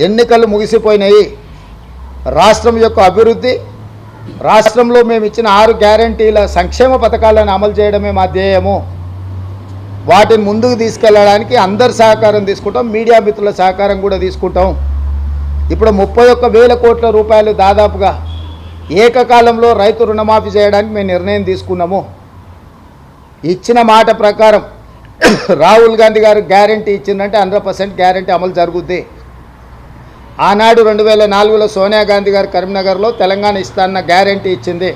ఎన్నికలు ముగిసిపోయినాయి. రాష్ట్రం యొక్క అభివృద్ధి, రాష్ట్రంలో మేము ఇచ్చిన 6 గ్యారంటీల సంక్షేమ పథకాలను అమలు చేయడమే మా ధ్యేయము. వాటిని ముందుకు తీసుకెళ్ళడానికి అందరి సహకారం తీసుకుంటాం, మీడియా మిత్రుల సహకారం కూడా తీసుకుంటాం. ఇప్పుడు 31,000 కోట్ల రూపాయలు దాదాపుగా ఏకకాలంలో రైతు రుణమాఫీ చేయడానికి మేము నిర్ణయం తీసుకున్నాము. ఇచ్చిన మాట ప్రకారం రాహుల్ గాంధీ గారు గ్యారంటీ ఇచ్చిందంటే 100% గ్యారంటీ అమలు జరుగుద్ది. ఆనాడు 2004లో సోనియా గాంధీ గారు కరీంనగర్లో తెలంగాణ ఇస్తాన్న గ్యారంటీ ఇచ్చింది.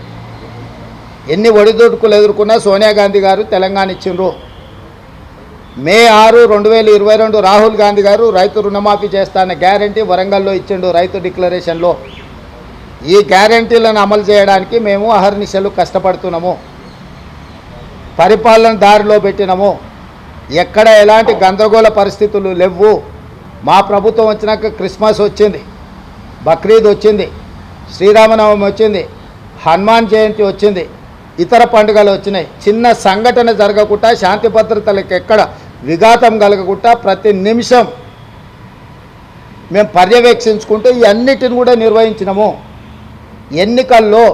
ఎన్ని ఒడిదొడుకులు ఎదుర్కొన్నా సోనియా గాంధీ గారు తెలంగాణ ఇచ్చిండ్రు. మే 6, 2022 రాహుల్ గాంధీ గారు రైతు రుణమాఫీ చేస్తాన్న గ్యారంటీ వరంగల్లో ఇచ్చిండు రైతు డిక్లరేషన్లో. ఈ గ్యారంటీలను అమలు చేయడానికి మేము అహర్నిశలు కష్టపడుతున్నాము, పరిపాలన దారిలో పెట్టినాము. ఎక్కడ ఎలాంటి గందరగోళ పరిస్థితులు లేవు. మా ప్రభుత్వం వచ్చినాక క్రిస్మస్ వచ్చింది, బక్రీద్ వచ్చింది, శ్రీరామనవమి వచ్చింది, హనుమాన్ జయంతి వచ్చింది, ఇతర పండుగలు వచ్చినాయి. చిన్న సంఘటన జరగకుండా, శాంతి భద్రతలకు ఎక్కడ విఘాతం కలగకుండా ప్రతి నిమిషం మేము పర్యవేక్షించుకుంటూ ఈ అన్నిటిని కూడా నిర్వహించినాము. ఎన్నికల్లో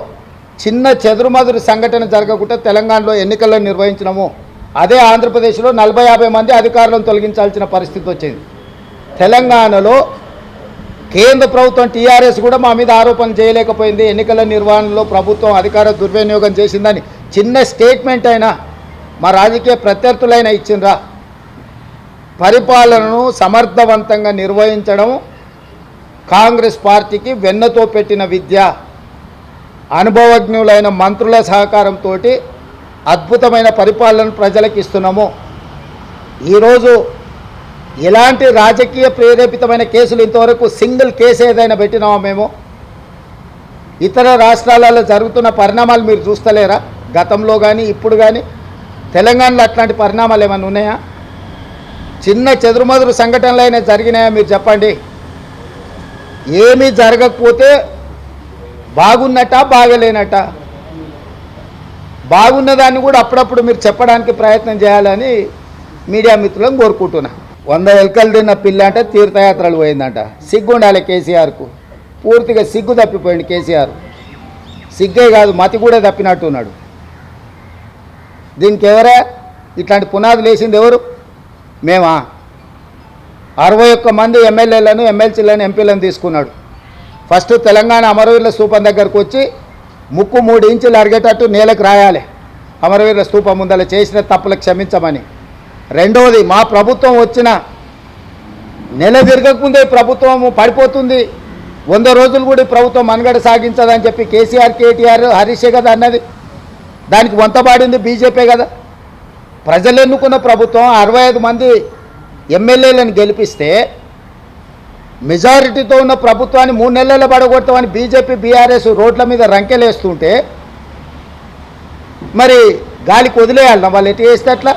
చిన్న చెదురుమదురు సంఘటన జరగకుండా తెలంగాణలో ఎన్నికలను నిర్వహించినాము. అదే ఆంధ్రప్రదేశ్లో 40-50 మంది అధికారులను తొలగించాల్సిన పరిస్థితి వచ్చింది. తెలంగాణలో కేంద్ర ప్రభుత్వం టీఆర్ఎస్ కూడా మా మీద ఆరోపణలు చేయలేకపోయింది. ఎన్నికల నిర్వహణలో ప్రభుత్వం అధికార దుర్వినియోగం చేసిందని చిన్న స్టేట్మెంట్ అయినా మా రాజకీయ ప్రత్యర్థులైనా ఇచ్చిండ్రా. పరిపాలనను సమర్థవంతంగా నిర్వహించడం కాంగ్రెస్ పార్టీకి వెన్నతో పెట్టిన విద్య. అనుభవజ్ఞులైన మంత్రుల సహకారంతో అద్భుతమైన పరిపాలన ప్రజలకు ఇస్తున్నాము. ఈరోజు ఎలాంటి రాజకీయ ప్రేరేపితమైన కేసులు ఇంతవరకు సింగిల్ కేసు ఏదైనా పెట్టినామా మేము? ఇతర రాష్ట్రాలలో జరుగుతున్న పరిణామాలు మీరు చూస్తలేరా? గతంలో కానీ ఇప్పుడు కానీ తెలంగాణలో అట్లాంటి పరిణామాలు ఏమైనా ఉన్నాయా? చిన్న చెదురుమదురు సంఘటనలు అయినా జరిగినాయా మీరు చెప్పండి. ఏమీ జరగకపోతే బాగున్నట్ట బాగలేనట్ట? బాగున్నదాన్ని కూడా అప్పుడప్పుడు మీరు చెప్పడానికి ప్రయత్నం చేయాలని మీడియా మిత్రులను కోరుకుంటున్నా. 100 ఎలకలు తిన్న పిల్ల అంటే తీర్థయాత్రలు పోయిందంట. సిగ్గుండాలి కేసీఆర్కు. పూర్తిగా సిగ్గు తప్పిపోయింది కేసీఆర్. సిగ్గే కాదు, మతి కూడా తప్పినట్టున్నాడు. దీనికి ఎవరే ఇట్లాంటి పునాదులు వేసింది? ఎవరు? మేమా? 61 మంది ఎమ్మెల్యేలను, ఎమ్మెల్సీలను, ఎంపీలను తీసుకున్నాడు. ఫస్ట్ తెలంగాణ అమరవీరుల స్తూపం దగ్గరకు వచ్చి ముక్కు 3 ఇంచులు అరిగేటట్టు నేలకు రాయాలి, అమరవీరుల స్తూపం ముందర చేసిన తప్పులకు క్షమించమని. రెండవది, మా ప్రభుత్వం వచ్చిన నెల తిరగకముందే ప్రభుత్వం పడిపోతుంది, 100 రోజులు కూడా ప్రభుత్వం మనుగడ సాగించదని చెప్పి కేసీఆర్, కేటీఆర్, హరీషే కదా అన్నది. దానికి వంతపాడింది బీజేపీ కదా. ప్రజలు ఎన్నుకున్న ప్రభుత్వం 65 మంది ఎమ్మెల్యేలను గెలిపిస్తే మెజారిటీతో ఉన్న ప్రభుత్వాన్ని 3 నెలల్లో పడగొడతామని బీజేపీ, బీఆర్ఎస్ రోడ్ల మీద రంకెలేస్తుంటే మరి గాలికి వదిలేయాలన్నా? వాళ్ళు ఎటు చేస్తే అట్లా?